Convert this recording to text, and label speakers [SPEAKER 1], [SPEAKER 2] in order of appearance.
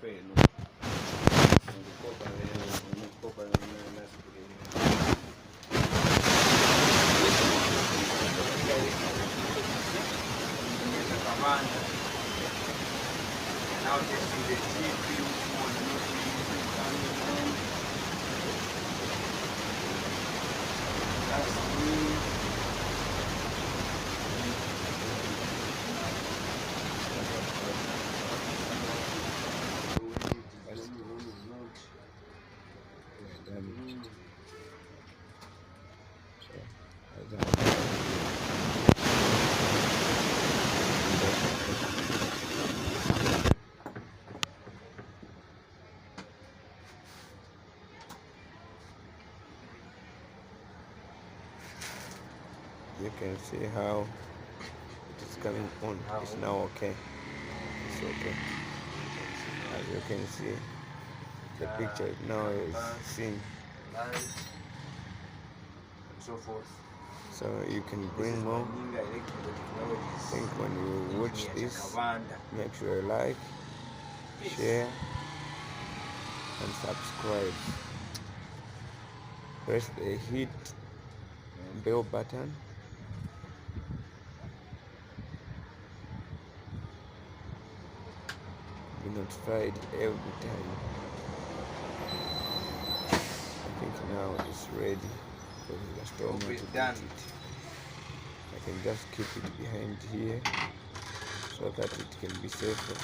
[SPEAKER 1] Now testing the GPU
[SPEAKER 2] you can see how it is coming on. It's now okay. It's okay. As you can see, the picture now is seen.
[SPEAKER 1] and so forth.
[SPEAKER 2] So you can bring more. I think when you watch this, make sure you like, share, and subscribe. Press the hit bell button. Be notified every time. I think now it's ready because it's still not
[SPEAKER 1] Done.
[SPEAKER 2] it. I can just keep it behind here so that it can be safer.